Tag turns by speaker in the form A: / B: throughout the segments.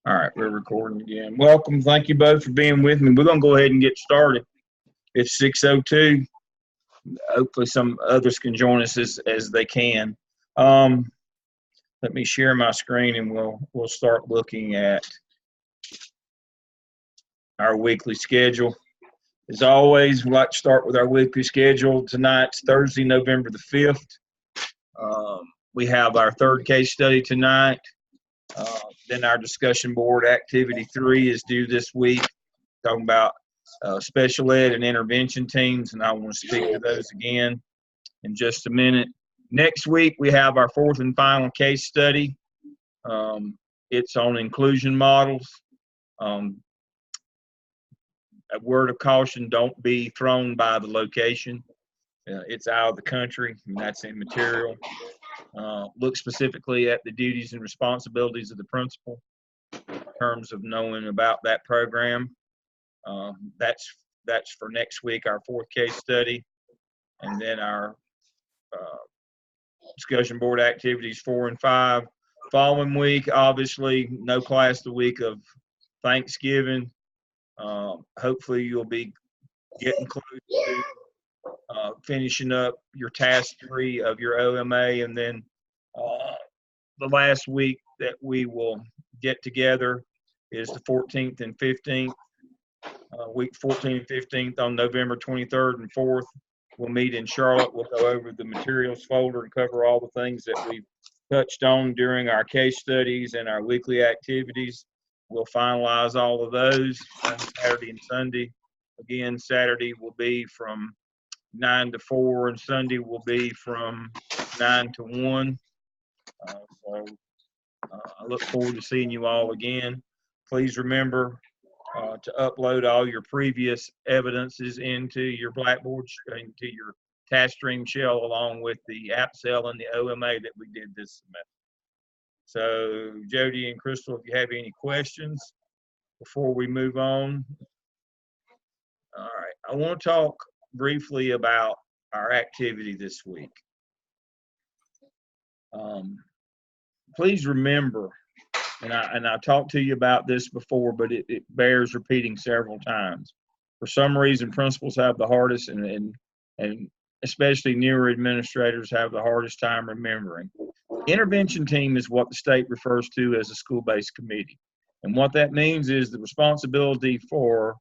A: All right, we're recording again. Welcome. Thank you both for being with me. We're going to go ahead and get started. It's 6:02. Hopefully some others can join us as they can. Let me share my screen and we'll start looking at our weekly schedule. As always, we like to start with our weekly schedule. Tonight's Thursday, November the 5th. We have our third case study tonight. Then our discussion board activity 3 is due this week, talking about special ed and intervention teams, and I want to speak to those again in just a minute. Next week, we have our fourth and final case study. It's on inclusion models. A word of caution, don't be thrown by the location. It's out of the country, and that's immaterial. Look specifically at the duties and responsibilities of the principal in terms of knowing about that program. That's for next week, our fourth case study. And then our discussion board activities 4 and 5. Following week, obviously, no class the week of Thanksgiving. Hopefully you'll be getting close to finishing up your task 3 of your OMA, and then the last week that we will get together is the 14th and 15th. Week 14 and 15th on November 23rd and 4th. We'll meet in Charlotte. We'll go over the materials folder and cover all the things that we've touched on during our case studies and our weekly activities. We'll finalize all of those on Saturday and Sunday. Again, Saturday will be from 9 to 4, and Sunday will be from 9 to 1. I look forward to seeing you all again. Please remember to upload all your previous evidences into your Blackboard, into your TaskStream shell, along with the AppSell and the OMA that we did this semester. So, Jody and Crystal, if you have any questions before we move on. All right, I want to talk briefly about our activity this week. Please remember, and I talked to you about this before, but it bears repeating several times. For some reason, principals have the hardest, and especially newer administrators have the hardest time remembering. Intervention team is what the state refers to as a school-based committee. And what that means is the responsibility for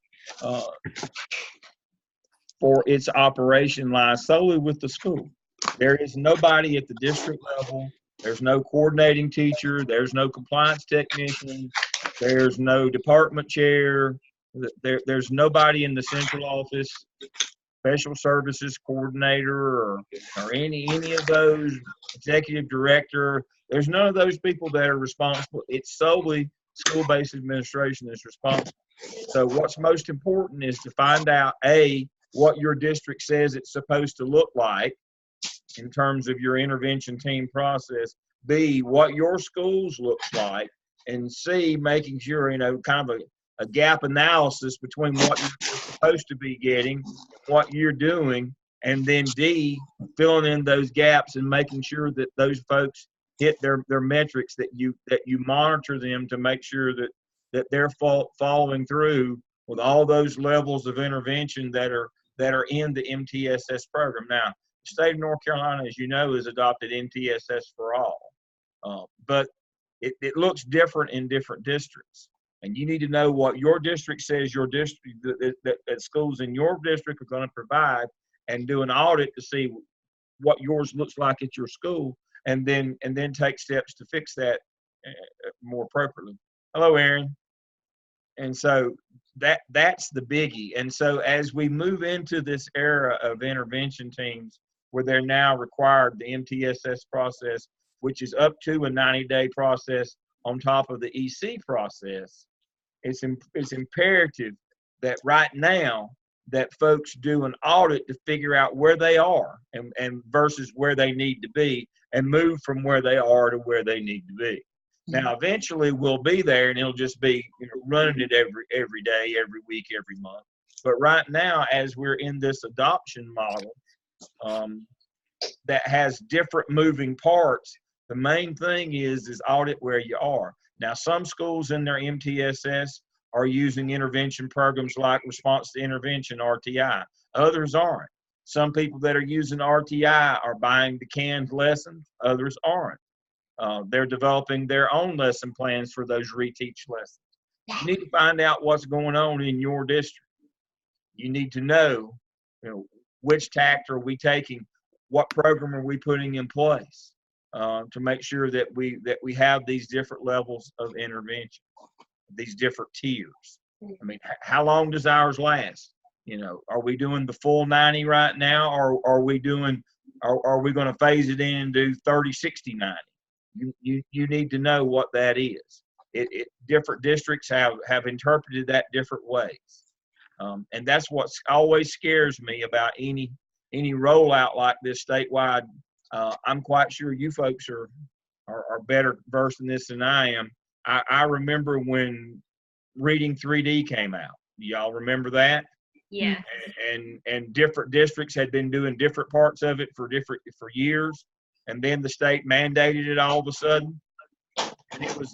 A: its operation lies solely with the school. There is nobody at the district level. There's no coordinating teacher. There's no compliance technician. There's no department chair. There's nobody in the central office, special services coordinator, or any of those, executive director. There's none of those people that are responsible. It's solely school-based administration that's responsible. So what's most important is to find out, A, what your district says it's supposed to look like in terms of your intervention team process, B, what your schools looks like, and C, making sure, kind of a gap analysis between what you're supposed to be getting, what you're doing, and then D, filling in those gaps and making sure that those folks hit their metrics, that you monitor them to make sure that they're following through with all those levels of intervention that are in the MTSS program. Now, the state of North Carolina, as you know, has adopted MTSS for all. But it looks different in different districts. And you need to know what your district says your district, that schools in your district are going to provide, and do an audit to see what yours looks like at your school, and then take steps to fix that more appropriately. Hello, Aaron. And so that's the biggie. And so as we move into this era of intervention teams, where they're now required the MTSS process, which is up to a 90-day process on top of the EC process, it's imperative that right now that folks do an audit to figure out where they are and versus where they need to be, and move from where they are to where they need to be. Now, eventually we'll be there, and it'll just be running it every day, every week, every month. But right now, as we're in this adoption model that has different moving parts, the main thing is audit where you are. Now, some schools in their MTSS are using intervention programs like Response to Intervention, RTI. Others aren't. Some people that are using RTI are buying the canned lessons. Others aren't. They're developing their own lesson plans for those reteach lessons. You need to find out what's going on in your district. You need to know, which tact are we taking, what program are we putting in place to make sure that we have these different levels of intervention, these different tiers. I mean, how long does ours last? Are we doing the full 90 right now, or are we going to phase it in and do 30, 60, 90? You need to know what that is. Different districts have interpreted that different ways. And that's what always scares me about any rollout like this statewide. I'm quite sure you folks are better versed in this than I am. I remember when Reading 3D came out. Do y'all remember that?
B: Yeah.
A: And different districts had been doing different parts of it for years, and then the state mandated it all of a sudden, and it was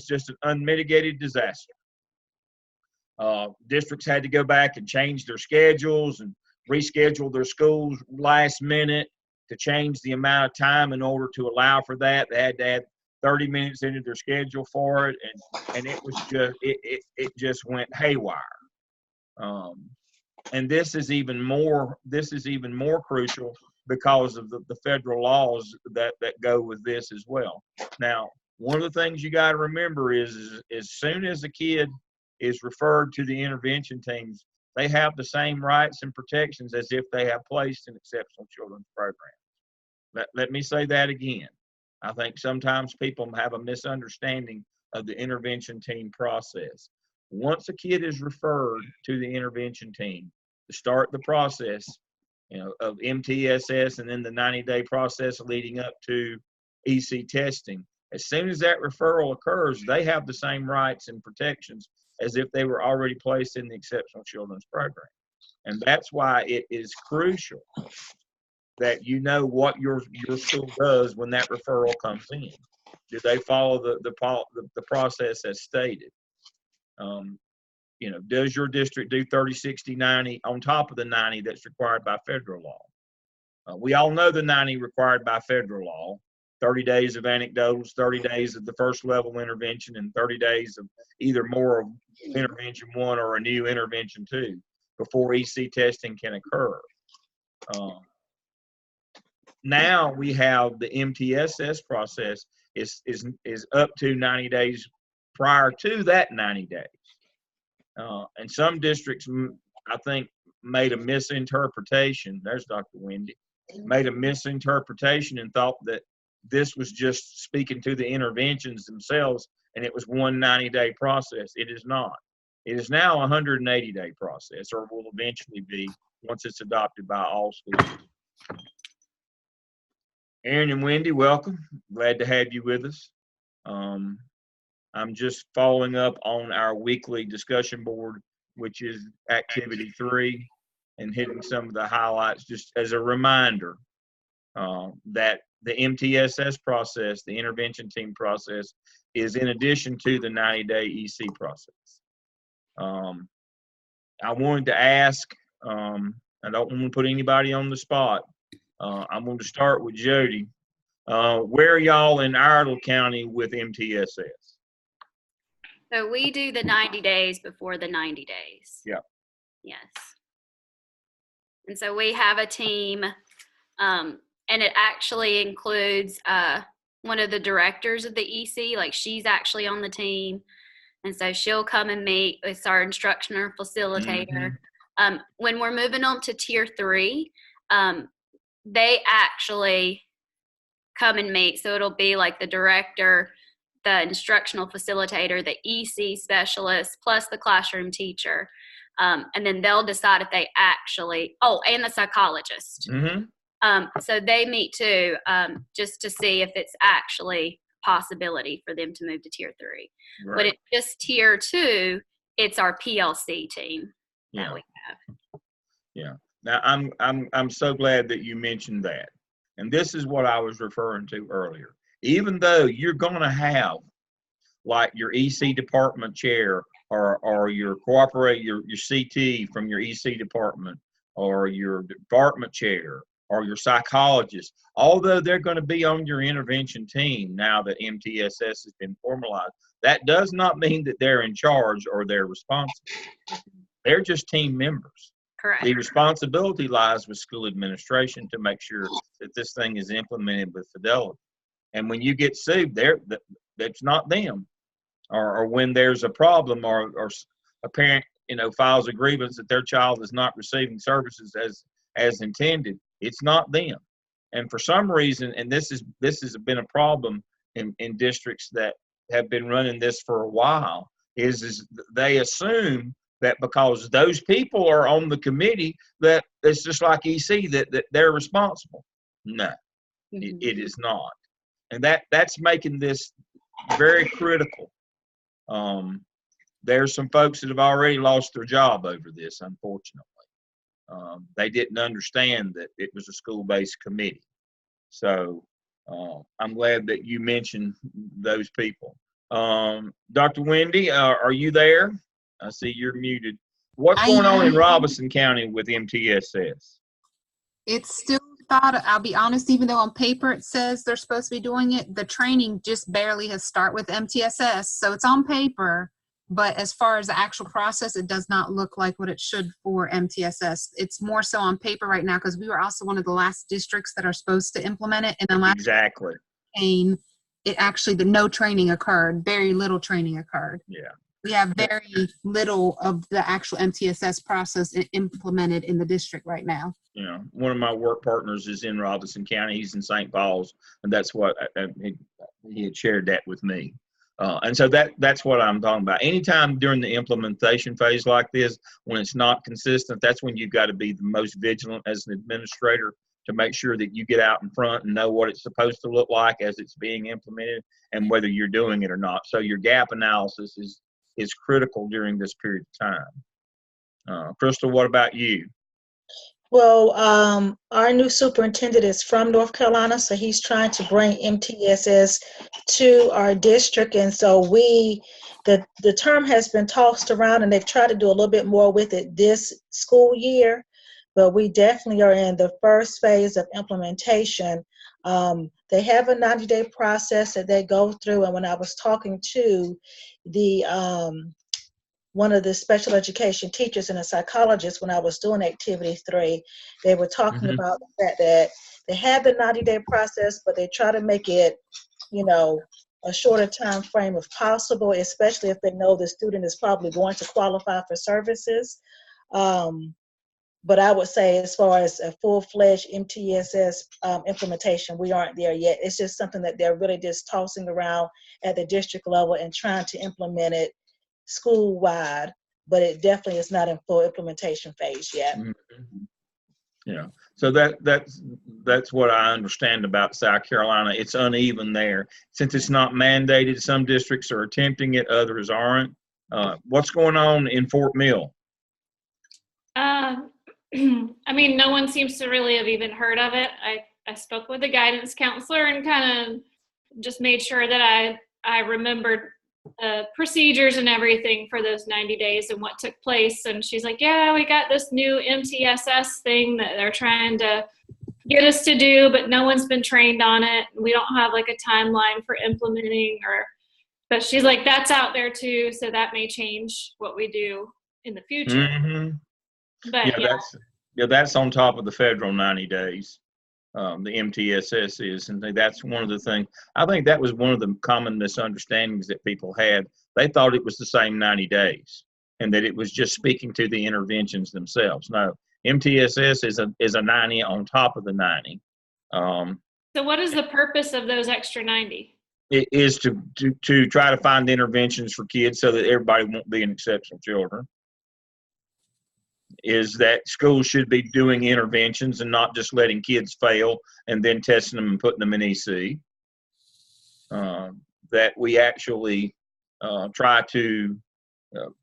A: just an unmitigated disaster. Districts had to go back and change their schedules and reschedule their schools last minute to change the amount of time in order to allow for that. They had to add 30 minutes into their schedule for it, and it was just it just went haywire. And this is even more crucial because of the federal laws that go with this as well. Now, one of the things you got to remember is as soon as a kid is referred to the intervention teams, they have the same rights and protections as if they have placed in exceptional children's programs. Let me say that again. I think sometimes people have a misunderstanding of the intervention team process. Once a kid is referred to the intervention team to start the process, of MTSS and then the 90-day process leading up to EC testing, as soon as that referral occurs, they have the same rights and protections as if they were already placed in the exceptional children's program. And that's why it is crucial that you know what your school does when that referral comes in. Do they follow the process as stated? Does your district do 30, 60, 90 on top of the 90 that's required by federal law? We all know the 90 required by federal law, 30 days of anecdotals, 30 days of the first level intervention, and 30 days of either more of intervention 1 or a new intervention 2 before EC testing can occur. Now we have the MTSS process is up to 90 days prior to that 90 days. And some districts, I think, made a misinterpretation. There's Dr. Wendy. Made a misinterpretation and thought that this was just speaking to the interventions themselves and it was one 90-day process. It is not. It is now a 180-day process, or will eventually be once it's adopted by all schools. Aaron and Wendy, welcome. Glad to have you with us. I'm just following up on our weekly discussion board, which is activity 3, and hitting some of the highlights just as a reminder that the MTSS process, the intervention team process, is in addition to the 90-day EC process. I wanted to ask, I don't want to put anybody on the spot. I'm going to start with Jody. Where are y'all in Iredell County with MTSS?
B: So we do the 90 days before the 90 days.
A: Yeah.
B: Yes. And so we have a team, and it actually includes one of the directors of the EC, like she's actually on the team. And so she'll come and meet with our instructional facilitator. Mm-hmm. When we're moving on to tier 3, they actually come and meet. So it'll be like the director, the instructional facilitator, the EC specialist, plus the classroom teacher. And then they'll decide if they actually, and the psychologist. Mm-hmm. So they meet too, just to see if it's actually a possibility for them to move to tier 3. Right. But it's just tier 2, it's our PLC team that we have.
A: Yeah. Now I'm so glad that you mentioned that. And this is what I was referring to earlier. Even though you're going to have like your EC department chair, or your your CT from your EC department, or your department chair, or your psychologist, although they're going to be on your intervention team now that MTSS has been formalized, that does not mean that they're in charge or they're responsible. They're just team members.
B: Correct.
A: The responsibility lies with school administration to make sure that this thing is implemented with fidelity. And when you get sued, that's not them. Or when there's a problem, or a parent, files a grievance that their child is not receiving services as intended, it's not them. And for some reason, and this has been a problem in districts that have been running this for a while, is they assume that because those people are on the committee, that it's just like EC, that they're responsible. No, it is not. And that's making this very critical. There's some folks that have already lost their job over this, unfortunately. They didn't understand that it was a school-based committee. So I'm glad that you mentioned those people. Dr. Wendy, are you there? I see you're muted. What's going on in Robeson County with MTSS?
C: It's still thought, I'll be honest, even though on paper it says they're supposed to be doing it, the training just barely has started with MTSS. So it's on paper, but as far as the actual process, it does not look like what it should for MTSS. It's more so on paper right now because we were also one of the last districts that are supposed to implement it. And then last
A: exactly.
C: It actually, no training occurred. Very little training occurred.
A: Yeah.
C: We have very little of the actual MTSS process implemented in the district right now.
A: One of my work partners is in Robeson County. He's in St. Paul's, and that's what he had shared that with me. And so that's what I'm talking about. Anytime during the implementation phase like this, when it's not consistent, that's when you've got to be the most vigilant as an administrator to make sure that you get out in front and know what it's supposed to look like as it's being implemented and whether you're doing it or not. So your gap analysis is critical during this period of time. Crystal, what about you?
D: Well, our new superintendent is from North Carolina, so he's trying to bring MTSS to our district. And so the term has been tossed around, and they've tried to do a little bit more with it this school year, but we definitely are in the first phase of implementation. They have a 90-day process that they go through, and when I was talking to one of the special education teachers and a psychologist when I was doing Activity 3, they were talking about the fact that they have the 90-day process, but they try to make it, a shorter time frame if possible, especially if they know the student is probably going to qualify for services. But I would say as far as a full-fledged MTSS implementation, we aren't there yet. It's just something that they're really just tossing around at the district level and trying to implement it school-wide, but it definitely is not in full implementation phase yet.
A: Yeah, so that's what I understand about South Carolina. It's uneven there. Since it's not mandated, some districts are attempting it, others aren't. What's going on in Fort Mill?
E: I mean, no one seems to really have even heard of it. I spoke with the guidance counselor and kind of just made sure that I remembered procedures and everything for those 90 days and what took place. And she's like, yeah, we got this new MTSS thing that they're trying to get us to do, but no one's been trained on it. We don't have like a timeline for implementing but she's like, that's out there too. So that may change what we do in the future. But
A: that's on top of the federal 90 days. The MTSS is, and that's one of the things. I think that was one of the common misunderstandings that people had. They thought it was the same 90 days, and that it was just speaking to the interventions themselves. No, MTSS is a 90 on top of the 90.
E: So, what is the purpose of those extra 90?
A: It is to try to find interventions for kids so that everybody won't be an exceptional children. Is that schools should be doing interventions and not just letting kids fail and then testing them and putting them in EC. That we actually try to,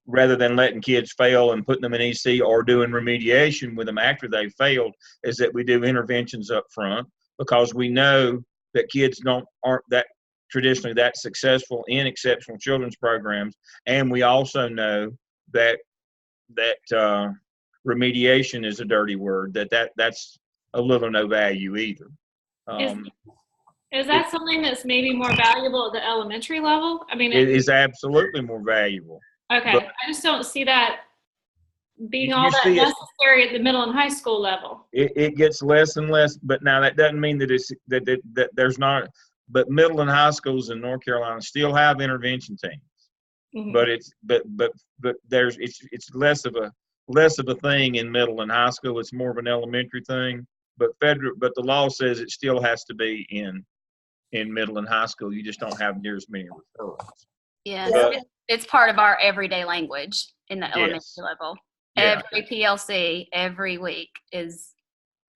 A: rather than letting kids fail and putting them in EC or doing remediation with them after they've failed, is that we do interventions up front, because we know that kids aren't that traditionally that successful in exceptional children's programs. And we also know that remediation is a dirty word, that's a little no value either.
E: Is that something that's maybe more valuable at the elementary level? I mean,
A: It is absolutely more valuable.
E: okay,
A: but-
E: I just don't see that being
A: You
E: all that
A: see it-
E: necessary at the middle and high school level.
A: It gets less and less, but now that doesn't mean that it's that there's not. But middle and high schools in North Carolina still have intervention teams,
E: Mhm.
A: but it's less of a thing in middle and high school. It's more of an elementary thing. But the law says it still has to be in middle and high school. You just don't have near as many referrals.
B: Yeah,
D: Yeah.
B: it's part of our everyday language in the elementary
A: Yes.
B: level.
A: Yeah.
B: Every PLC every week is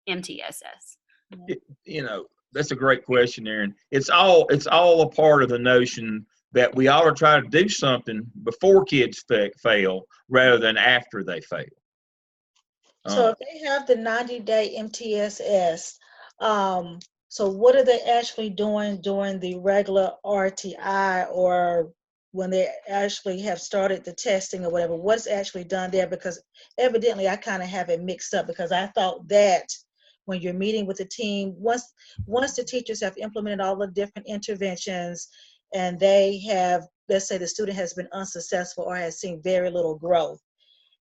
B: MTSS.
A: That's a great question, Aaron. It's all a part of the notion that we ought to try to do something before kids fail rather than after they fail.
D: So if they have the 90-day MTSS, so what are they actually doing during the regular RTI, or when they actually have started the testing or whatever? What's actually done there? Because evidently I kind of have it mixed up, because I thought that when you're meeting with the team, once the teachers have implemented all the different interventions and they have, let's say the student has been unsuccessful or has seen very little growth,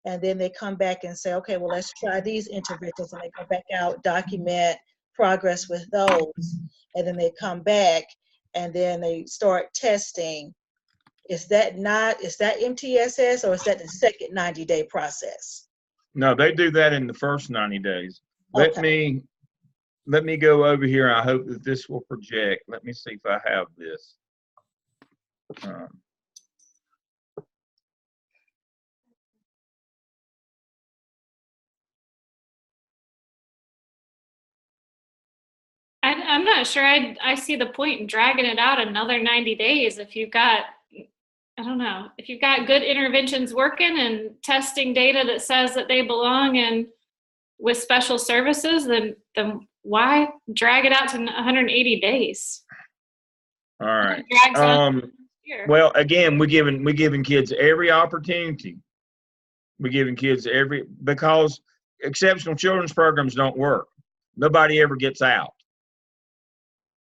D: and then they come back and say, okay, well, let's try these interventions, and they go back out, document progress with those, and then they come back and then they start testing. Is that MTSS, or is that the second 90-day process?
A: No, they do that in the first 90 days. Let
D: Okay.
A: me go over here. I hope that this will project. Let me see if I have this.
E: I'm not sure I see the point in dragging it out another 90 days if you've got, I don't know, if you've got good interventions working and testing data that says that they belong in with special services, then why drag it out to 180 days?
A: All right.
E: It drags out here.
A: Well, again, we're giving kids every opportunity. We're giving kids because exceptional children's programs don't work. Nobody ever gets out.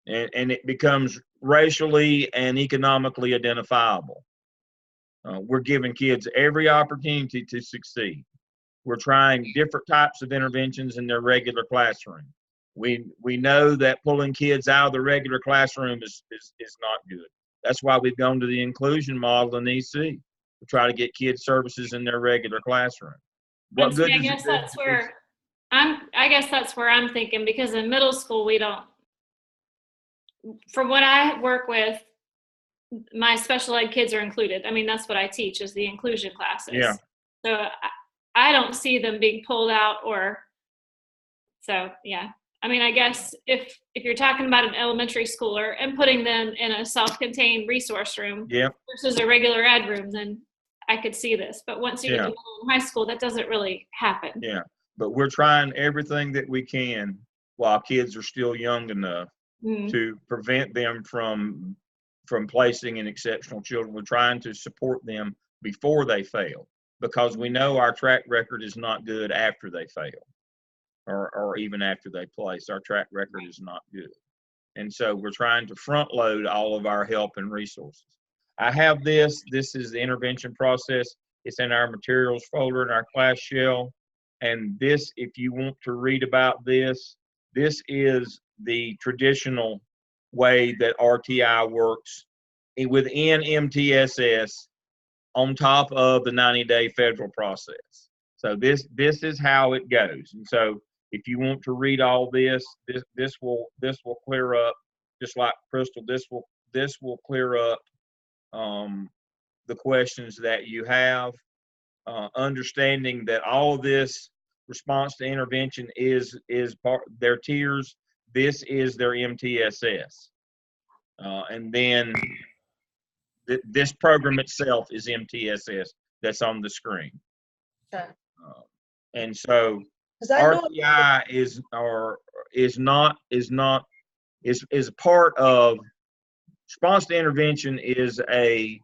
A: And it becomes racially and economically identifiable. We're giving kids every opportunity to succeed. We're trying different types of interventions in their regular classroom. We know that pulling kids out of the regular classroom is not good. That's why we've gone to the inclusion model in EC to try to get kids services in their regular classroom. What good
E: I
A: does it
E: guess
A: do?
E: I guess that's where I'm thinking, because in middle school we don't. From what I work with, my special ed kids are included. I mean, that's what I teach, is the inclusion classes.
A: Yeah.
E: So I don't see them being pulled out so yeah. I mean, I guess if you're talking about an elementary schooler and putting them in a self-contained resource room versus a regular ed room, then I could see this. But once you get to middle and high school, that doesn't really happen.
A: Yeah, but we're trying everything that we can while kids are still young enough to prevent them from placing in exceptional children. We're trying to support them before they fail, because we know our track record is not good after they fail, or even after they place. Our track record is not good. And so we're trying to front load all of our help and resources. I have this is the intervention process. It's in our materials folder in our class shell. And this, if you want to read about this is the traditional way that RTI works within MTSS on top of the 90-day federal process. So this is how it goes. And so if you want to read all this will clear up, just like Crystal, this will clear up the questions that you have, understanding that all this response to intervention is part their tiers. This is their MTSS, and then this program itself is MTSS that's on the screen.
D: Okay.
A: And so
D: I know
A: RTI is part of response to intervention is a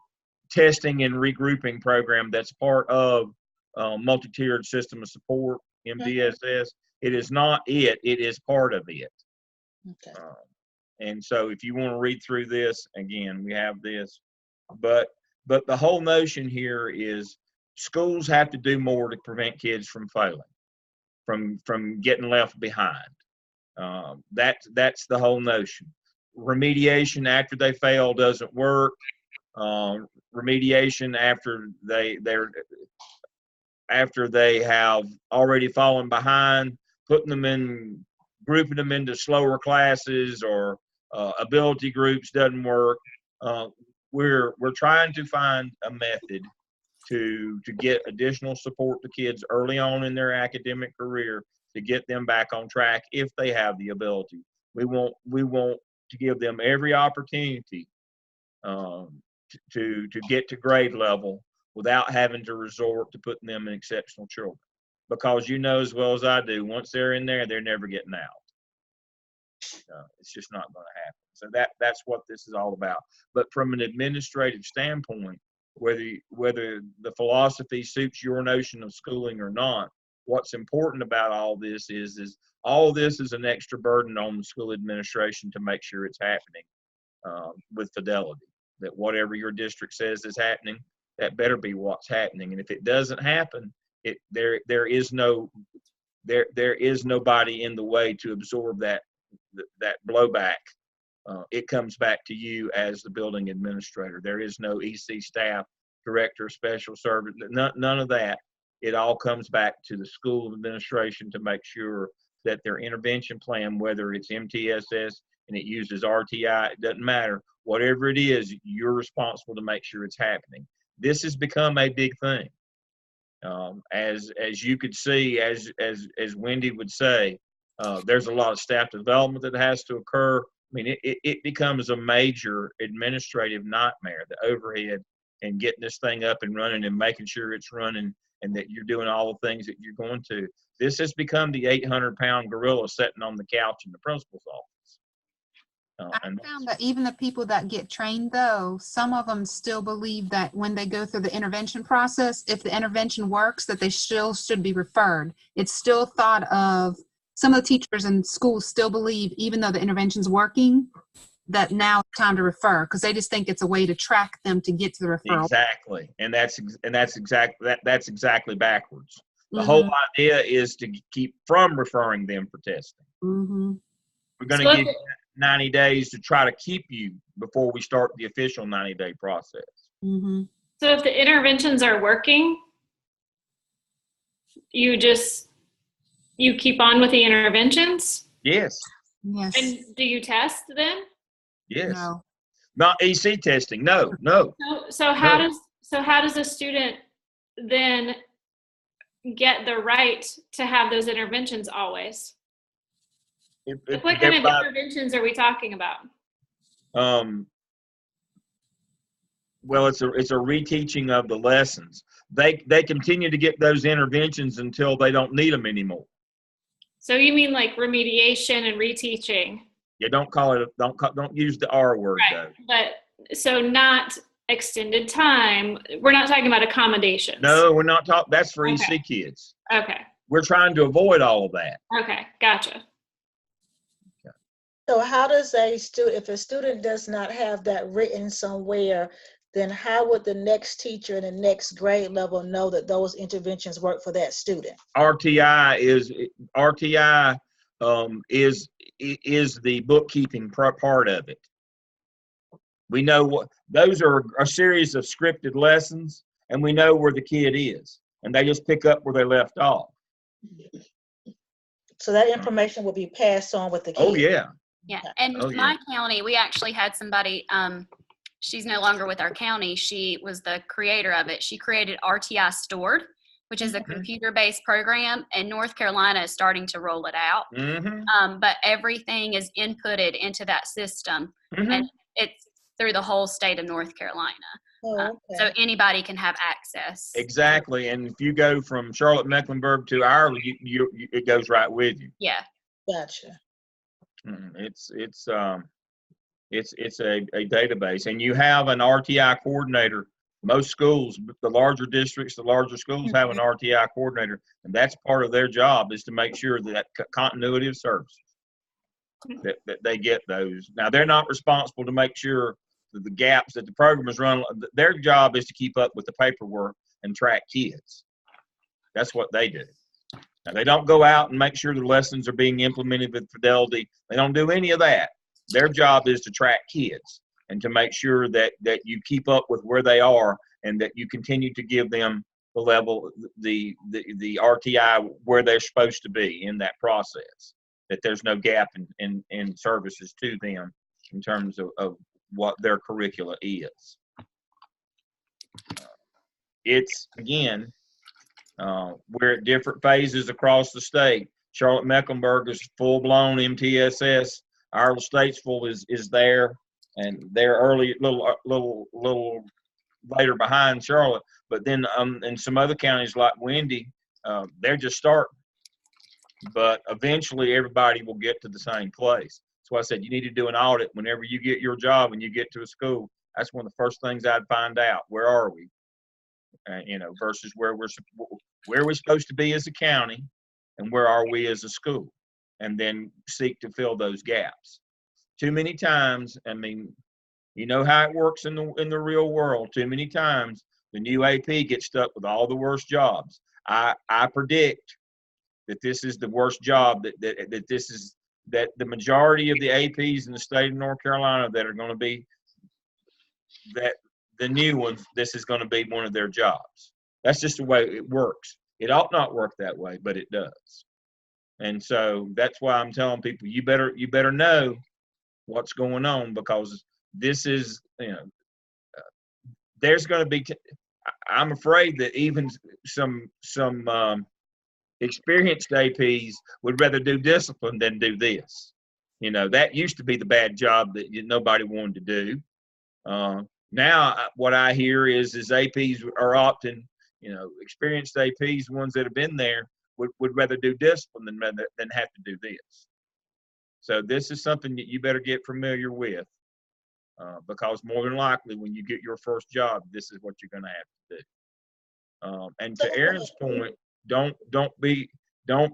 A: testing and regrouping program that's part of multi-tiered system of support, MTSS. It is not it is part of it.
D: Okay.
A: And so if you want to read through this, again, we have this. But the whole notion here is schools have to do more to prevent kids from failing, from getting left behind. That's the whole notion. Remediation after they fail doesn't work. Remediation after they have already fallen behind, grouping them into slower classes or ability groups doesn't work. We're trying to find a method to get additional support to kids early on in their academic career to get them back on track if they have the ability. We want to give them every opportunity to get to grade level without having to resort to putting them in exceptional children. Because you know as well as I do, once they're in there, they're never getting out. It's just not going to happen. So that's what this is all about. But from an administrative standpoint, whether the philosophy suits your notion of schooling or not, what's important about all this is all this is an extra burden on the school administration to make sure it's happening with fidelity. That whatever your district says is happening, that better be what's happening. And if it doesn't happen, there is nobody in the way to absorb that blowback. It comes back to you as the building administrator. There is no EC staff, director, special service, none of that. It all comes back to the school administration to make sure that their intervention plan, whether it's MTSS and it uses RTI, it doesn't matter. Whatever it is, you're responsible to make sure it's happening. This has become a big thing. As you could see, as Wendy would say, there's a lot of staff development that has to occur. I mean, it becomes a major administrative nightmare, the overhead and getting this thing up and running and making sure it's running and that you're doing all the things that you're going to. This has become the 800-pound gorilla sitting on the couch in the principal's office.
C: I found that even the people that get trained, though, some of them still believe that when they go through the intervention process, if the intervention works, that they still should be referred. It's still thought of, some of the teachers in schools still believe, even though the intervention's working, that now it's time to refer, because they just think it's a way to track them to get to the referral.
A: Exactly, and that's exactly backwards. The whole idea is to keep from referring them for testing. We're going to give you 90 days to try to keep you before we start the official 90-day process.
E: So if the interventions are working, you keep on with the interventions?
A: Yes.
C: Yes.
E: And do you test then?
A: Yes.
C: No.
A: Not EC testing. No.
E: So how does a student then get the right to have those interventions always? What kind of interventions are we talking about?
A: Well, it's a reteaching of the lessons. They continue to get those interventions until they don't need them anymore.
E: So you mean like remediation and reteaching?
A: Yeah, don't use the R word,
E: right.
A: though.
E: But so not extended time. We're not talking about accommodations.
A: No, we're not talking. That's for EC kids.
E: Okay.
A: We're trying to avoid all of that.
E: Okay, gotcha.
D: So how does if a student does not have that written somewhere, then how would the next teacher in the next grade level know that those interventions work for that student? RTI
A: is the bookkeeping part of it. We know what those are a series of scripted lessons, and we know where the kid is, and they just pick up where they left off.
D: So that information will be passed on with the kid.
A: Oh yeah.
B: Yeah, and my county, we actually had somebody, she's no longer with our county. She was the creator of it. She created RTI Stored, which is a computer-based program, and North Carolina is starting to roll it out. But everything is inputted into that system, and it's through the whole state of North Carolina. So anybody can have access.
A: Exactly, and if you go from Charlotte-Mecklenburg to Ireland, it goes right with you.
B: Yeah.
D: Gotcha.
A: It's It's a database, and you have an RTI coordinator. Most schools, the larger districts, the larger schools have an RTI coordinator, and that's part of their job is to make sure that continuity of service, that they get those. Now, they're not responsible to make sure that the gaps that the program is run. Their job is to keep up with the paperwork and track kids. That's what they do. Now, they don't go out and make sure the lessons are being implemented with fidelity. They don't do any of that. Their job is to track kids and to make sure that you keep up with where they are and that you continue to give them the level, the RTI where they're supposed to be in that process, that there's no gap in services to them in terms of what their curricula is. It's, again, we're at different phases across the state. Charlotte-Mecklenburg is full-blown MTSS. Our Statesville is there, and they're early, little later behind Charlotte. But then in some other counties like Windy, they're just starting. But eventually, everybody will get to the same place. That's why I said you need to do an audit whenever you get your job and you get to a school. That's one of the first things I'd find out. Where are we? Versus where we're supposed to be as a county, and where are we as a school, and then seek to fill those gaps. Too many times, I mean, you know how it works in the real world. Too many times, the new AP gets stuck with all the worst jobs. I predict that this is the worst job. That the majority of the APs in the state of North Carolina that are going to be that. The new ones, this is going to be one of their jobs. That's just the way it works. It ought not work that way, but it does. And so that's why I'm telling people, you better know what's going on, because this is, there's going to be, I'm afraid that even some experienced APs would rather do discipline than do this. That used to be the bad job that nobody wanted to do. Now, what I hear is APs are often, experienced APs, ones that have been there, would rather do discipline than have to do this. So this is something that you better get familiar with, because more than likely, when you get your first job, this is what you're going to have to do. And to Aaron's point, don't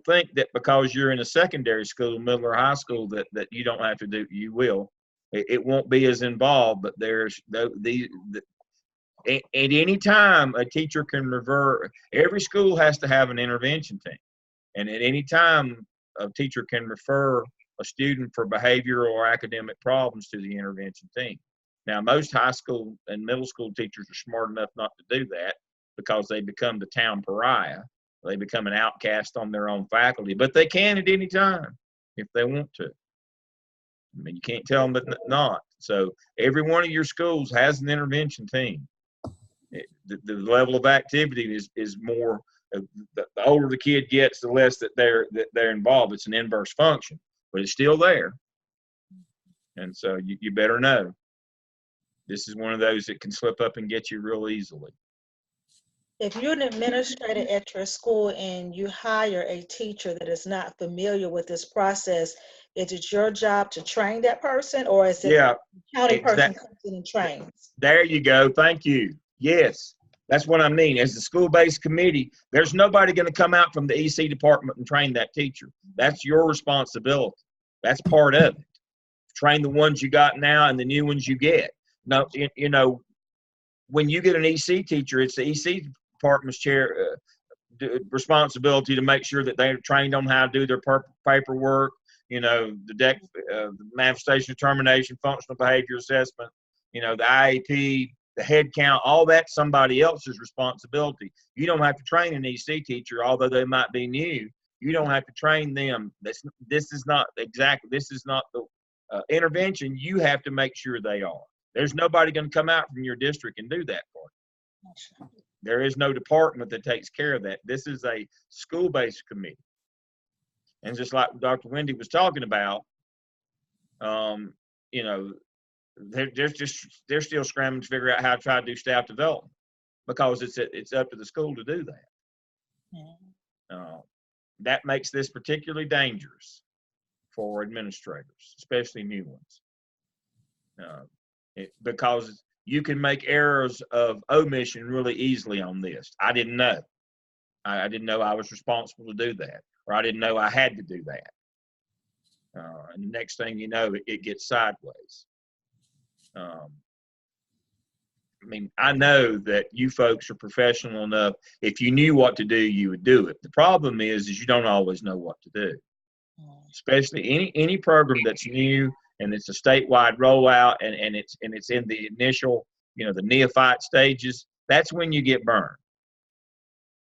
A: think that because you're in a secondary school, middle or high school, that you don't have to do. You will. It won't be as involved, but there's at any time a teacher can refer. Every school has to have an intervention team, and at any time a teacher can refer a student for behavioral or academic problems to the intervention team. Now, most high school and middle school teachers are smart enough not to do that because they become the town pariah. They become an outcast on their own faculty, but they can at any time if they want to. I mean, you can't tell them but not. So every one of your schools has an intervention team. The level of activity is more. The older the kid gets, the less that they're involved. It's an inverse function, but it's still there. And so you better know. This is one of those that can slip up and get you real easily.
D: If you're an administrator at your school and you hire a teacher that is not familiar with this process, is it your job to train that person, or is it the county person comes in and trains?
A: There you go. Thank you. Yes, that's what I mean. As the school-based committee, there's nobody going to come out from the EC department and train that teacher. That's your responsibility. That's part of it. Train the ones you got now and the new ones you get. No, when you get an EC teacher, it's the EC department's chair responsibility to make sure that they're trained on how to do their paperwork. The manifestation of termination, functional behavior assessment, the IAP, the head count, all that's somebody else's responsibility. You don't have to train an EC teacher, although they might be new. You don't have to train them. This is not the intervention. You have to make sure they are. There's nobody going to come out from your district and do that for you. There is no department that takes care of that. This is a school-based committee. And just like Dr. Wendy was talking about, they're still scrambling to figure out how to try to do staff development, because it's up to the school to do that. That makes this particularly dangerous for administrators, especially new ones. Because you can make errors of omission really easily on this. I didn't know. I didn't know I was responsible to do that, or I didn't know I had to do that. And the next thing you know, it gets sideways. I mean, I know that you folks are professional enough. If you knew what to do, you would do it. The problem is you don't always know what to do. Especially any program that's new and it's a statewide rollout and it's in the initial, the neophyte stages. That's when you get burned.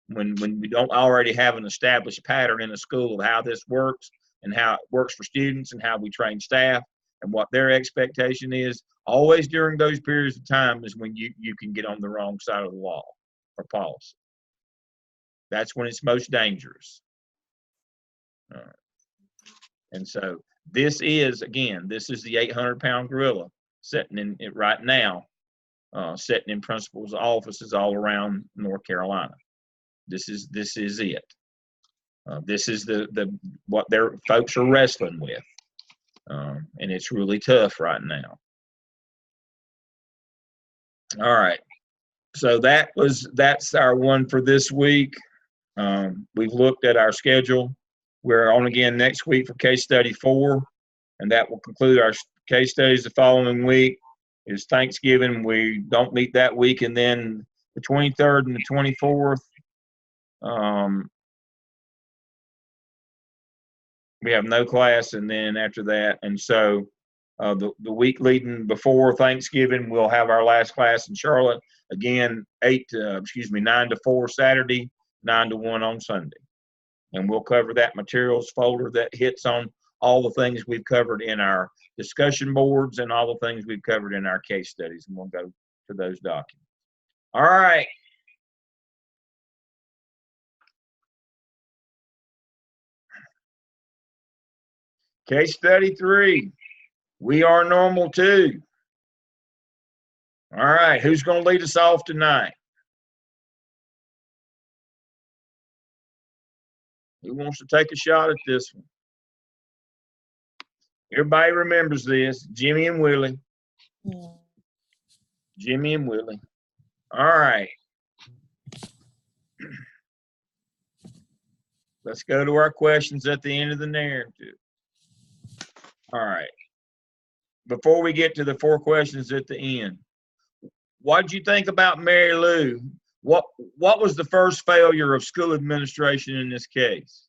A: When we don't already have an established pattern in a school of how this works and how it works for students and how we train staff and what their expectation is. Always during those periods of time is when you can get on the wrong side of the law or policy. That's when it's most dangerous. And so this is the 800-pound gorilla sitting in it right now, sitting in principals' offices all around North Carolina. This is it. This is what their folks are wrestling with, and it's really tough right now. All right, so that's our one for this week. We've looked at our schedule. We're on again next week for case study 4, and that will conclude our case studies. The following week is Thanksgiving. We don't meet that week, and then the 23rd and the 24th. We have no class, and then after that, and so the week leading before Thanksgiving, we'll have our last class in Charlotte again, 9 to 4 Saturday, 9 to 1 on Sunday, and we'll cover that materials folder that hits on all the things we've covered in our discussion boards and all the things we've covered in our case studies, and we'll go to those documents. All right. Case study 3, we are normal too. All right, who's going to lead us off tonight? Who wants to take a shot at this one? Everybody remembers this, Jimmy and Willie. Jimmy and Willie. All right. Let's go to our questions at the end of the narrative. All right. Before we get to the 4 questions at the end, what did you think about Mary Lou? What was the first failure of school administration in this case?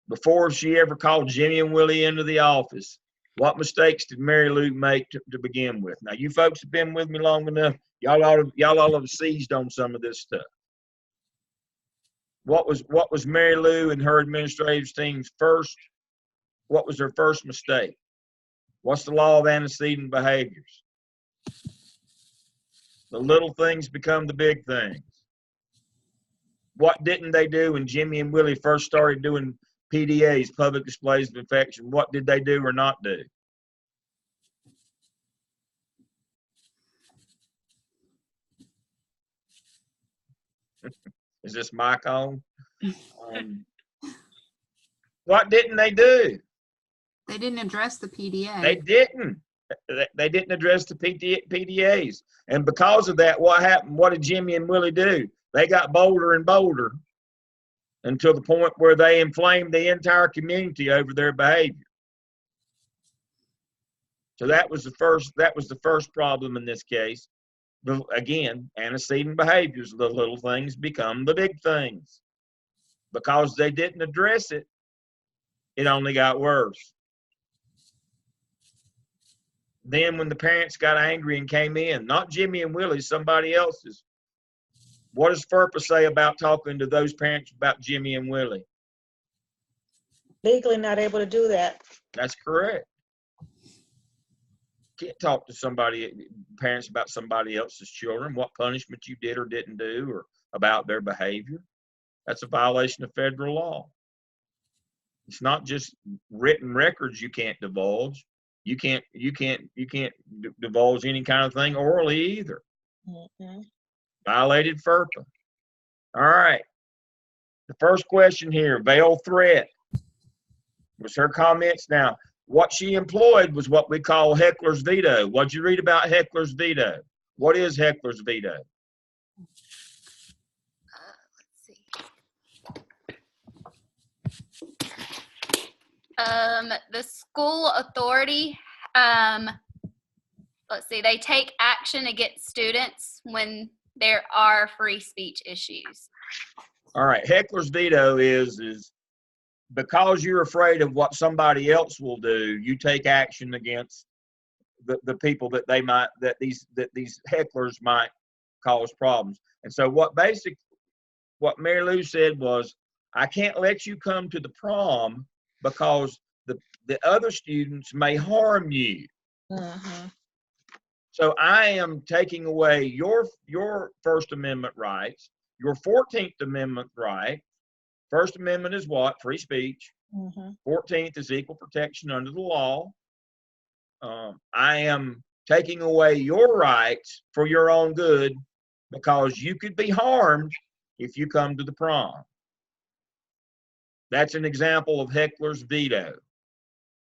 A: Before she ever called Jimmy and Willie into the office, what mistakes did Mary Lou make to begin with? Now, you folks have been with me long enough. Y'all all have seized on some of this stuff. What was Mary Lou and her administrative team's first? What was her first mistake? What's the law of antecedent behaviors? The little things become the big things. What didn't they do when Jimmy and Willie first started doing PDAs, public displays of affection? What did they do or not do? Is this mic on? What didn't they do?
C: They didn't address the PDA.
A: They didn't. They didn't address the PDAs. And because of that, what happened? What did Jimmy and Willie do? They got bolder and bolder until the point where they inflamed the entire community over their behavior. So that was the first problem in this case. Again, antecedent behaviors, the little things become the big things. Because they didn't address it, it only got worse. Then when the parents got angry and came in, not Jimmy and Willie, somebody else's, what does FERPA say about talking to those parents about Jimmy and Willie?
D: Legally not able to do that.
A: That's correct. Can't talk to parents about somebody else's children, what punishment you did or didn't do, or about their behavior. That's a violation of federal law. It's not just written records you can't divulge. You can't divulge any kind of thing orally either.
D: Mm-hmm.
A: Violated FERPA. All right. The first question here, veiled threat. Was her comments. Now, What she employed was what we call heckler's veto. What'd you read about heckler's veto? What is heckler's veto?
B: Let's see. The school authority, let's see, they take action against students when there are free speech issues.
A: All right, heckler's veto is because you're afraid of what somebody else will do, you take action against the people that these hecklers might cause problems. And so what Mary Lou said was, I can't let you come to the prom because the other students may harm you.
D: Mhm.
A: So I am taking away your First Amendment rights, your 14th Amendment right. First Amendment is what? Free speech.
D: Mhm.
A: 14th is equal protection under the law. I am taking away your rights for your own good because you could be harmed if you come to the prom. That's an example of heckler's veto,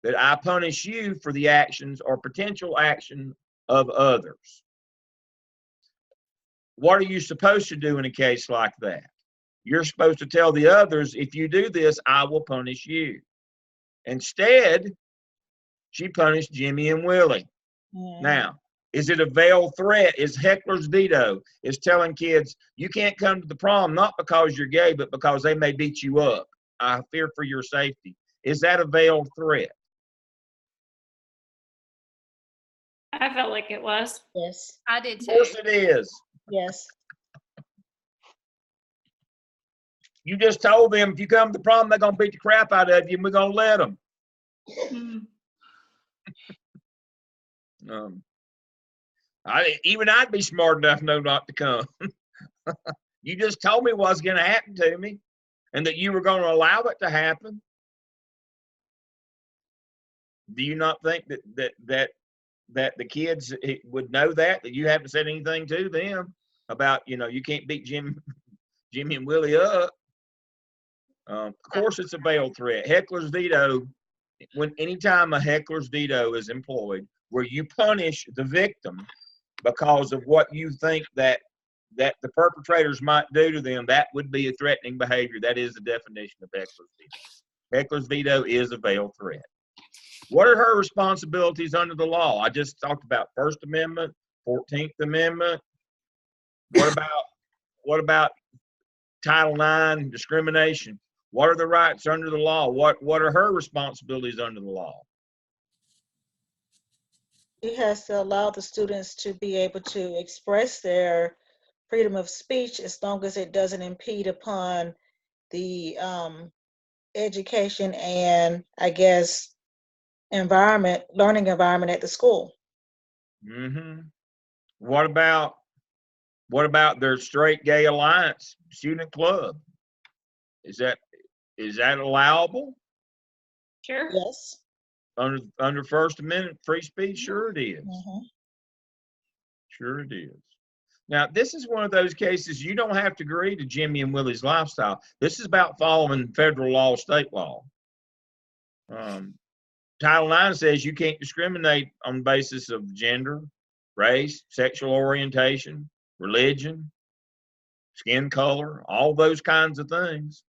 A: that I punish you for the actions or potential action of others. What are you supposed to do in a case like that? You're supposed to tell the others, if you do this, I will punish you. Instead, she punished Jimmy and Willie.
D: Mhm.
A: Now, is it a veiled threat? Is heckler's veto is telling kids, you can't come to the prom, not because you're gay, but because they may beat you up. I fear for your safety. Is that a veiled threat?
E: I felt like it was.
D: Yes.
B: I did
A: Of
B: too.
A: course it is.
D: Yes.
A: You just told them if you come to the prom, they're going to beat the crap out of you, and we're going to let them.
E: Mm.
A: I'd be smart enough to know not to come. You just told me what's going to happen to me and that you were going to allow it to happen. Do you not think that the kids would know that you haven't said anything to them about, you can't beat Jimmy and Willie up? Of course it's a veiled threat. Heckler's veto, anytime a heckler's veto is employed, where you punish the victim because of what you think that the perpetrators might do to them, that would be a threatening behavior. That is the definition of heckler's veto. Heckler's veto is a veiled threat. What are her responsibilities under the law? I just talked about First Amendment, 14th Amendment. What about Title IX, discrimination? What are the rights under the law? What are her responsibilities under the law?
D: It has to allow the students to be able to express their freedom of speech as long as it doesn't impede upon the education and, I guess, learning environment at the school.
A: Mm-hmm. What about their Straight Gay Alliance student club? Is that allowable
E: Sure.
D: Yes.
A: under First Amendment free speech? Sure it is.
D: Mhm.
A: Sure it is. Now, this is one of those cases you don't have to agree to Jimmy and Willie's lifestyle. This is about following federal law, state law. Title IX says you can't discriminate on the basis of gender, race, sexual orientation, religion, skin color, all those kinds of things.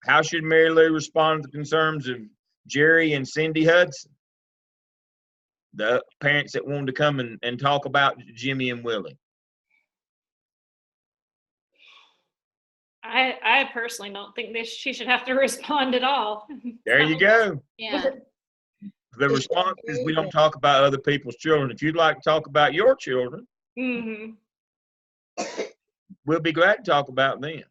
A: How should Mary Lou respond to the concerns of Jerry and Cindy Hudson, the parents that wanted to come and talk about Jimmy and Willie?
E: I personally don't think she should have to respond at all.
A: There you go.
B: Yeah.
A: The
D: Just
A: response is we don't
D: engaging.
A: talk about other people's children. If you'd like to talk about your children,
E: Hmm.
A: we'll be glad to talk about them.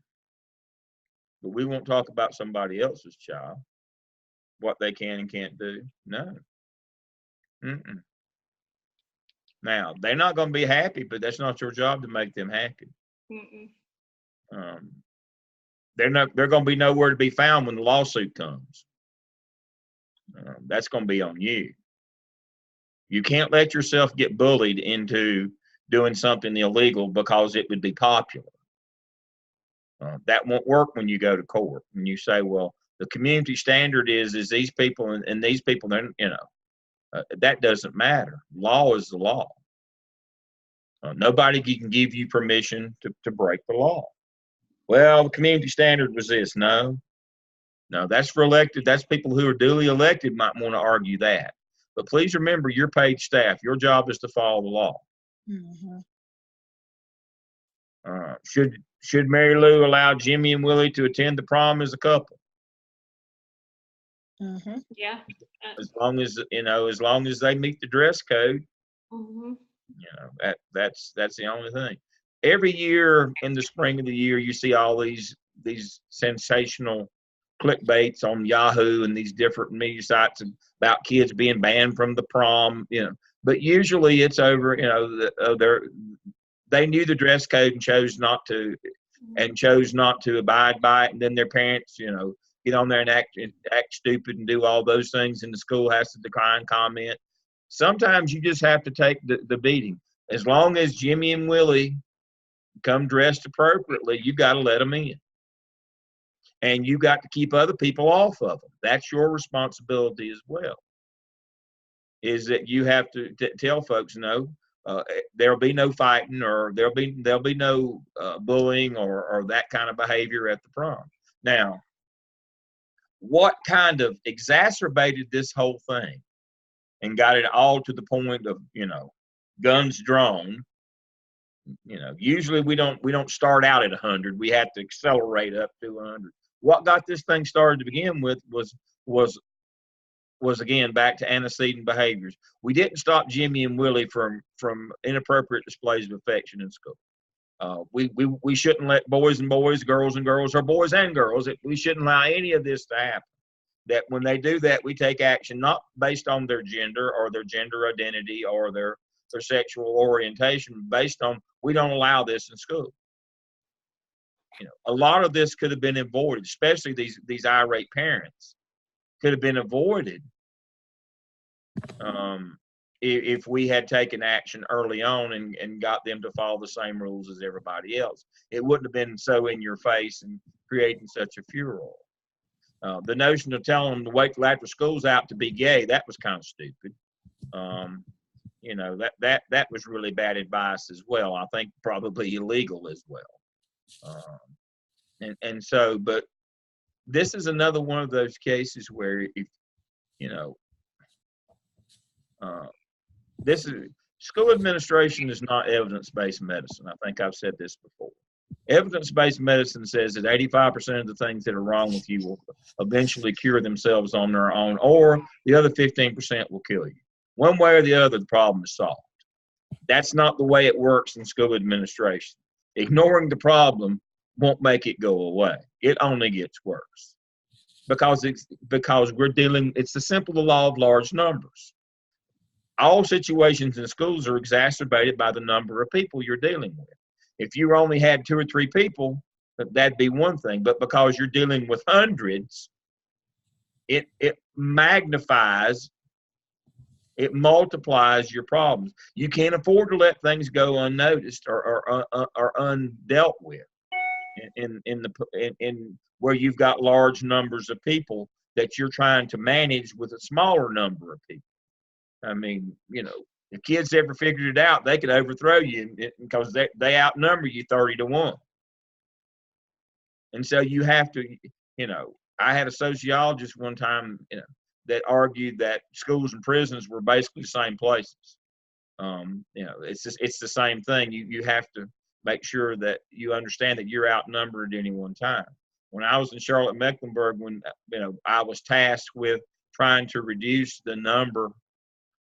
A: But we won't talk about somebody else's child, what they can and can't do. No. Mm-mm. Now, they're not going to be happy, but that's not your job to make them happy.
E: Mm-mm.
A: They're going to be nowhere to be found when the lawsuit comes. That's going to be on you. You can't let yourself get bullied into doing something illegal because it would be popular. That won't work when you go to court. When you say, well, The community standard is these people and these people, then, that doesn't matter. Law is the law. Nobody can give you permission to break the law. Well, the community standard was this. No, that's for elected. That's people who are duly elected might want to argue that. But please remember, you're paid staff. Your job is to follow the law.
D: Mhm.
A: Should Mary Lou allow Jimmy and Willie to attend the prom as a couple?
D: Mhm.
E: Yeah.
A: As long as they meet the dress code,
E: Mhm.
A: that's the only thing. Every year in the spring of the year, you see all these sensational clickbaits on Yahoo and these different media sites about kids being banned from the prom, but usually it's over, they knew the dress code and chose not to abide by it. And then their parents, get on there and act stupid and do all those things, and the school has to decline comment. Sometimes you just have to take the beating. As long as Jimmy and Willie come dressed appropriately, you got to let them in. And you got to keep other people off of them. That's your responsibility as well. Is that you have to tell folks, no, there'll be no fighting, or there'll be no bullying or that kind of behavior at the prom. Now, what kind of exacerbated this whole thing and got it all to the point of, guns drawn? Usually we don't start out at 100. We have to accelerate up to 100. What got this thing started to begin with was again back to antecedent behaviors. We didn't stop Jimmy and Willie from inappropriate displays of affection in school. We shouldn't let boys and boys, girls and girls, or boys and girls. We shouldn't allow any of this to happen. That when they do that, we take action not based on their gender or their gender identity or their sexual orientation, based on we don't allow this in school. A lot of this could have been avoided, especially these irate parents could have been avoided if we had taken action early on and got them to follow the same rules as everybody else. It wouldn't have been so in your face and creating such a furor. The notion of telling them to wait till after school's out to be gay, that was kind of stupid. That was really bad advice as well. I think probably illegal as well. But this is another one of those cases where this is school administration is not evidence-based medicine. I think I've said this before. Evidence-based medicine says that 85% of the things that are wrong with you will eventually cure themselves on their own, or the other 15% will kill you. One way or the other, the problem is solved. That's not the way it works in school administration. Ignoring the problem won't make it go away. It only gets worse because we're dealing. It's the simple law of large numbers. All situations in schools are exacerbated by the number of people you're dealing with. If you only had 2 or 3 people, that'd be one thing. But because you're dealing with hundreds, it magnifies, it multiplies your problems. You can't afford to let things go unnoticed or undealt with in where you've got large numbers of people that you're trying to manage with a smaller number of people. I mean, if kids ever figured it out, they could overthrow you because they outnumber you 30-1. And so you have to, I had a sociologist one time, that argued that schools and prisons were basically the same places. It's the same thing. You have to make sure that you understand that you're outnumbered at any one time. When I was in Charlotte, Mecklenburg, when I was tasked with trying to reduce the number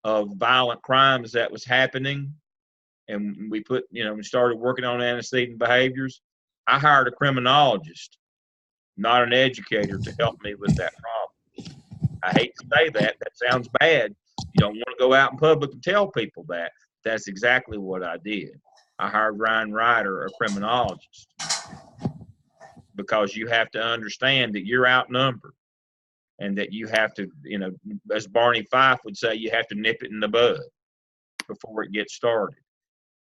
A: of violent crimes that was happening, and we started working on antecedent behaviors, I hired a criminologist, not an educator, to help me with that problem. I hate to say that sounds bad. You don't want to go out in public and tell people that. That's exactly what I did. I hired Ryan Ryder, a criminologist, because you have to understand that you're outnumbered and that you have to, as Barney Fife would say, you have to nip it in the bud before it gets started.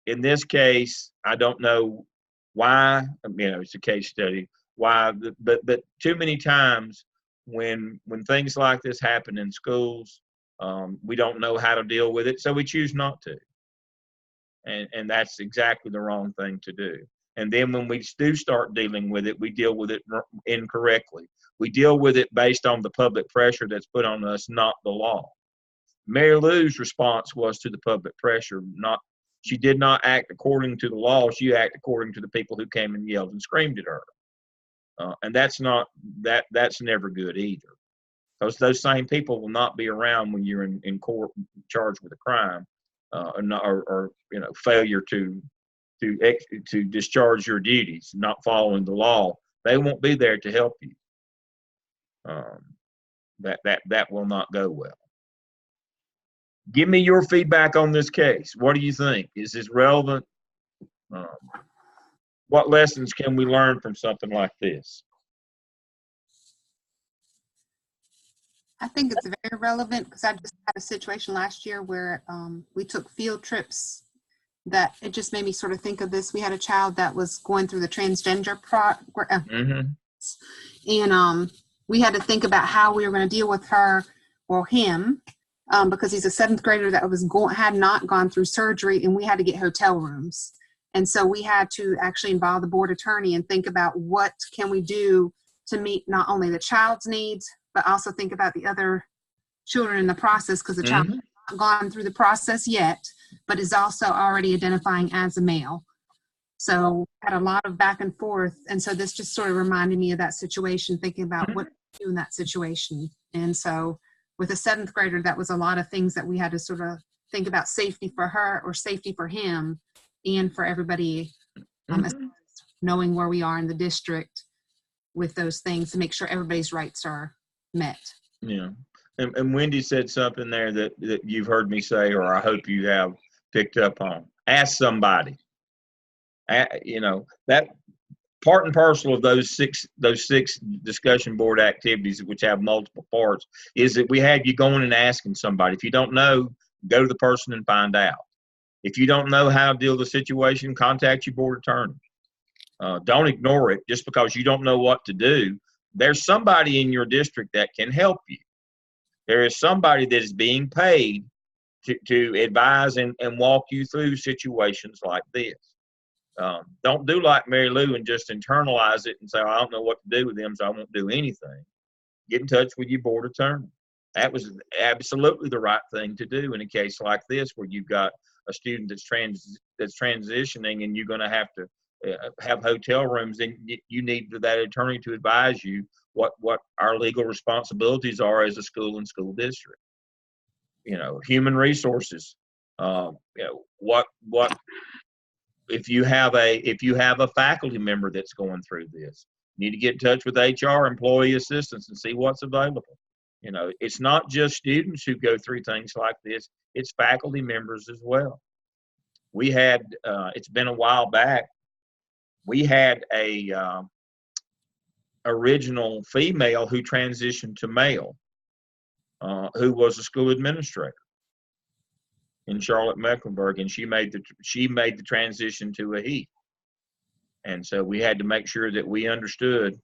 A: In this case, I don't know why, it's a case study, why, but too many times when things like this happen in schools, we don't know how to deal with it, so we choose not to. And that's exactly the wrong thing to do. And then when we do start dealing with it, we deal with it incorrectly. We deal with it based on the public pressure that's put on us, not the law. Mary Lou's response was to the public pressure. She did not act according to the law. She acted according to the people who came and yelled and screamed at her. And that's never good either. Because those same people will not be around when you're in court charged with a crime, or failure to discharge your duties, not following the law. They won't be there to help you. That will not go well. Give me your feedback on this case. What do you think? Is this relevant? What lessons can we learn from something like this?
C: I think it's very relevant because I just had a situation last year where we took field trips that it just made me sort of think of this. We had a child that was going through the transgender and we had to think about how we were going to deal with her or him because he's a 7th grader that had not gone through surgery, and we had to get hotel rooms. And so we had to actually involve the board attorney and think about what can we do to meet not only the child's needs, but also think about the other children in the process, because the child has not gone through the process yet, but is also already identifying as a male. So had a lot of back and forth. And so this just sort of reminded me of that situation, thinking about what to do in that situation. And so with a 7th grader, that was a lot of things that we had to sort of think about, safety for her or safety for him and for everybody, as knowing where we are in the district with those things to make sure everybody's rights are met. Yeah.
A: And Wendy said something there that you've heard me say, or I hope you have picked up on. Ask somebody. That part and parcel of those six discussion board activities, which have multiple parts, is that we have you going and asking somebody. If you don't know, go to the person and find out. If you don't know how to deal with the situation, contact your board attorney. Don't ignore it just because you don't know what to do. There's somebody in your district that can help you. There is somebody that is being paid to advise and walk you through situations like this. Don't do like Mary Lou and just internalize it and say, I don't know what to do with them, so I won't do anything. Get in touch with your board attorney. That was absolutely the right thing to do in a case like this, where you've got a student that's transitioning and you're going to have to have hotel rooms, and you need that attorney to advise you what our legal responsibilities are as a school and school district. Human resources. What if you have a faculty member that's going through this? You need to get in touch with HR, employee assistance, and see what's available. It's not just students who go through things like this; it's faculty members as well. We had it's been a while back. We had a original female who transitioned to male, who was a school administrator in Charlotte-Mecklenburg, and she made the transition to a he. And so we had to make sure that we understood,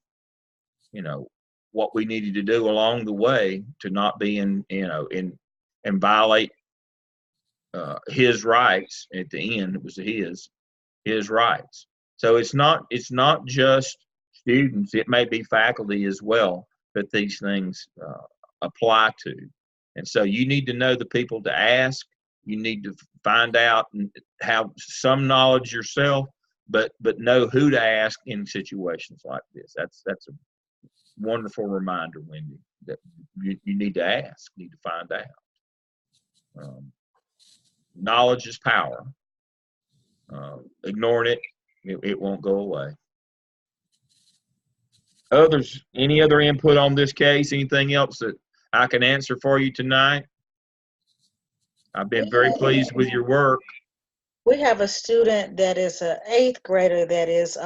A: what we needed to do along the way to not be and violate his rights. At the end, it was his rights. So it's not just students; it may be faculty as well that these things apply to. And so you need to know the people to ask. You need to find out and have some knowledge yourself, but know who to ask in situations like this. That's a wonderful reminder, Wendy, that you need to ask, need to find out. Knowledge is power. Ignoring it won't go away. Any other input on this case? Anything else that I can answer for you tonight? I've been very pleased with your work.
D: We have a student that is an 8th grader that is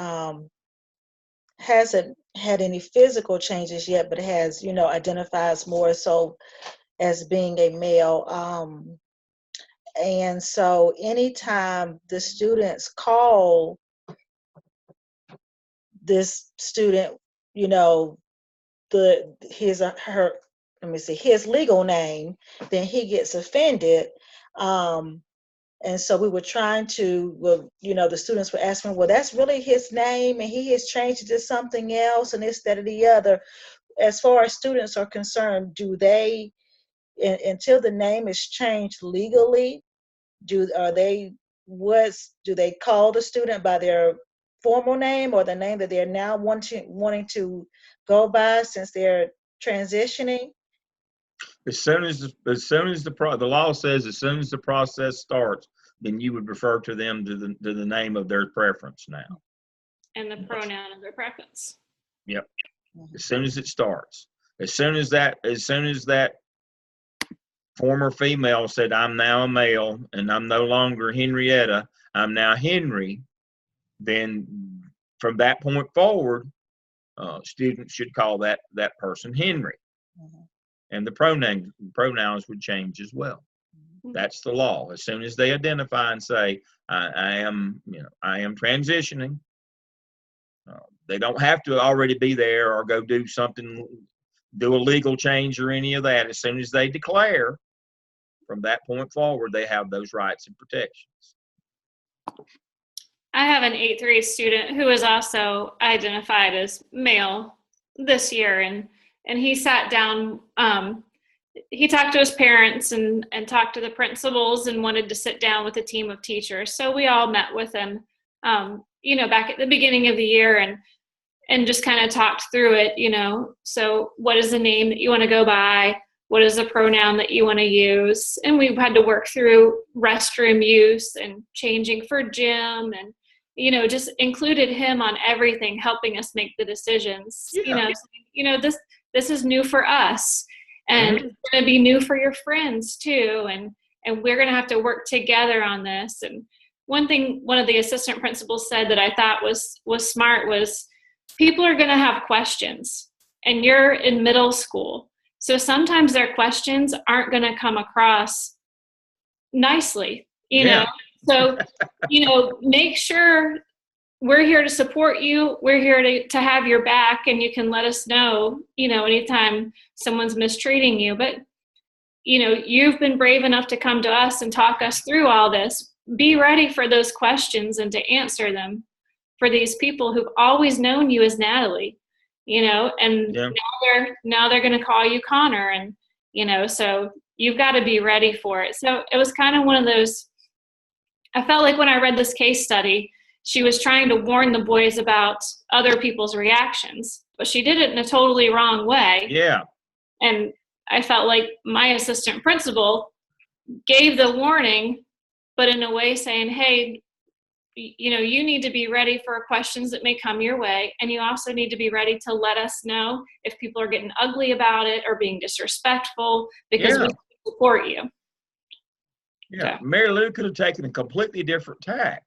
D: hasn't had any physical changes yet, but has, identifies more so as being a male. And so anytime the students call this student, his legal name, then he gets offended. And so we were trying to, well, the students were asking, well, that's really his name, and he has changed it to something else, and this, that, or the other. As far as students are concerned, do they, until the name is changed legally, do they call the student by their formal name or the name that they're now wanting to go by since they're transitioning?
A: As soon as the law says, as soon as the process starts, then you would refer to them to the name of their preference now.
E: And the pronoun of their preference.
A: Yep. As soon as it starts, as soon as that former female said, I'm now a male and I'm no longer Henrietta, I'm now Henry, then from that point forward, students should call that person Henry. And the pronouns would change as well. That's the law. As soon as they identify and say, I am transitioning, they don't have to already be there or go do a legal change or any of that. As soon as they declare, from that point forward, they have those rights and protections.
E: I have an 8th grade student who is also identified as male this year, and he sat down. He talked to his parents and talked to the principals and wanted to sit down with a team of teachers. So we all met with him, back at the beginning of the year and just kind of talked through it, So what is the name that you want to go by? What is the pronoun that you want to use? And we had to work through restroom use and changing for gym and, just included him on everything, helping us make the decisions.
A: Yeah.
E: This is new for us, and it's going to be new for your friends too. And we're going to have to work together on this. And one thing one of the assistant principals said that I thought was smart was, people are going to have questions, and you're in middle school. So sometimes their questions aren't going to come across nicely, know? So, make sure we're here to support you. We're here to have your back, and you can let us know, anytime someone's mistreating you. But, you've been brave enough to come to us and talk us through all this. Be ready for those questions and to answer them for these people who've always known you as Natalie, and now they're going to call you Connor, and, so you've got to be ready for it. So it was kind of one of those, I felt like when I read this case study, she was trying to warn the boys about other people's reactions, but she did it in a totally wrong way.
A: Yeah.
E: And I felt like my assistant principal gave the warning, but in a way saying, hey, you need to be ready for questions that may come your way. And you also need to be ready to let us know if people are getting ugly about it or being disrespectful, because we support you.
A: Yeah. So. Mary Lou could have taken a completely different tact.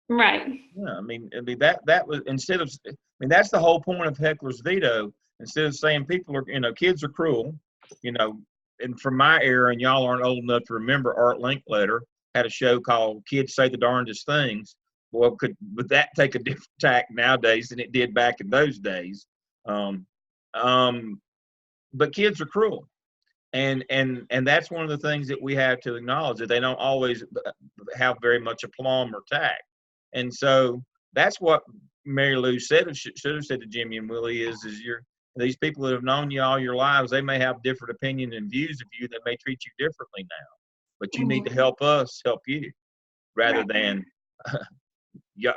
E: Right.
A: Yeah. I mean, that was, that's the whole point of Heckler's veto. Instead of saying people are, kids are cruel, and from my era, and y'all aren't old enough to remember, Art Linkletter had a show called Kids Say the Darndest Things. Well, would that take a different tack nowadays than it did back in those days? But kids are cruel. And that's one of the things that we have to acknowledge, that they don't always have very much aplomb or tact. And so that's what Mary Lou should have said to Jimmy and Willie is these people that have known you all your lives, they may have different opinions and views of you that may treat you differently now. But you need to help us help you, rather than, they're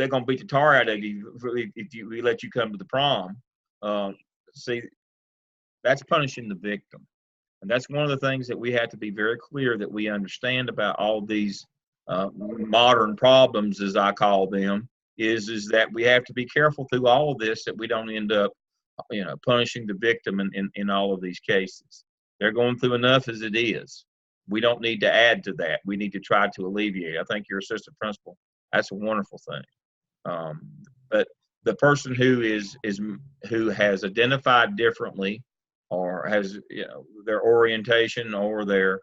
A: going to beat the tar out of you if we let you come to the prom. See, that's punishing the victim. And that's one of the things that we have to be very clear that we understand about all these modern problems, as I call them, is that we have to be careful through all of this, that we don't end up, punishing the victim in all of these cases. They're going through enough as it is. We don't need to add to that. We need to try to alleviate. I think your assistant principal, that's a wonderful thing. But the person who has identified differently, or has their orientation or their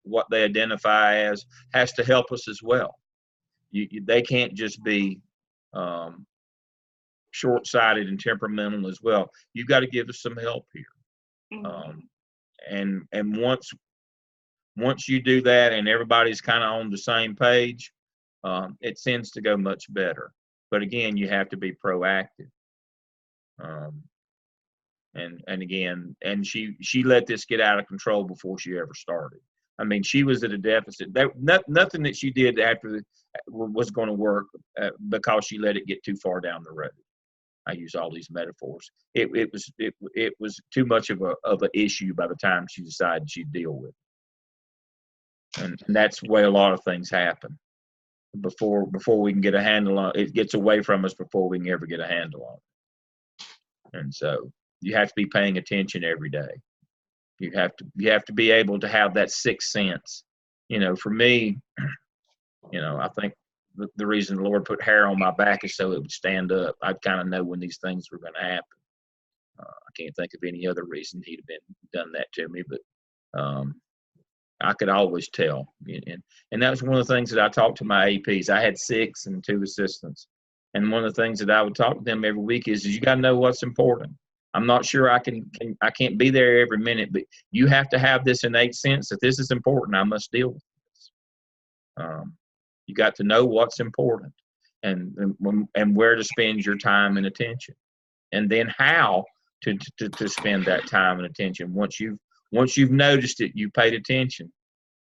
A: what they identify as, has to help us as well. They can't just be short-sighted and temperamental as well. You've got to give us some help here.
E: Mhm.
A: And once you do that and everybody's kind of on the same page, it tends to go much better. But again, you have to be proactive. And again, and she let this get out of control before she ever started. I mean, she was at a deficit. Nothing that she did after was going to work because she let it get too far down the road. I use all these metaphors. It was too much of an issue by the time she decided she'd deal with it. And that's the way a lot of things happen. Before we can get a handle on it, it gets away from us before we can ever get a handle on it. And so you have to be paying attention every day. You have to be able to have that sixth sense. For me, I think the reason the Lord put hair on my back is so it would stand up. I'd kind of know when these things were going to happen. I can't think of any other reason he'd have done that to me, but I could always tell. And that was one of the things that I talked to my APs. I had 6 and 2 assistants. And one of the things that I would talk to them every week is you got to know what's important. I'm not sure I can't be there every minute, but you have to have this innate sense that this is important. I must deal with this. You got to know what's important and where to spend your time and attention, and then how to spend that time and attention. Once you've noticed it, you paid attention,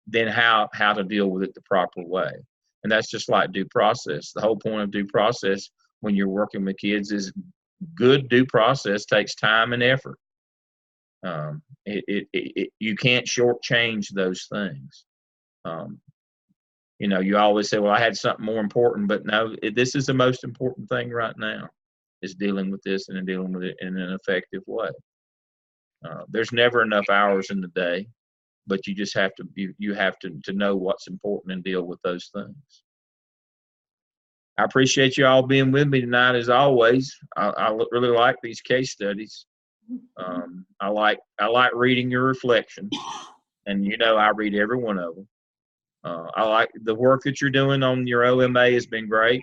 A: then how to deal with it the proper way. And that's just like due process. The whole point of due process when you're working with kids is good due process takes time and effort. You can't shortchange those things. You always say, well, I had something more important, but no, this is the most important thing right now is dealing with this and dealing with it in an effective way. There's never enough hours in the day, but you just have to know what's important and deal with those things. I appreciate you all being with me tonight as always. I really like these case studies. I like reading your reflection, and I read every one of them. I like the work that you're doing on your OMA has been great.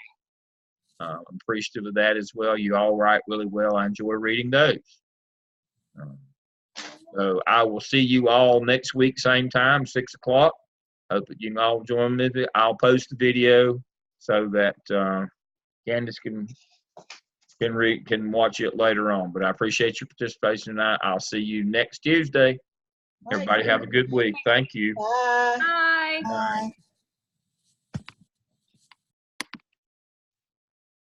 A: I'm appreciative of that as well. You all write really well. I enjoy reading those. So I will see you all next week, same time, 6 o'clock. Hope that you can all join me. I'll post the video so that Candace can watch it later on. But I appreciate your participation tonight. I'll see you next Tuesday. Everybody have a good week. Thank you.
D: Bye.
B: Bye.
C: Bye.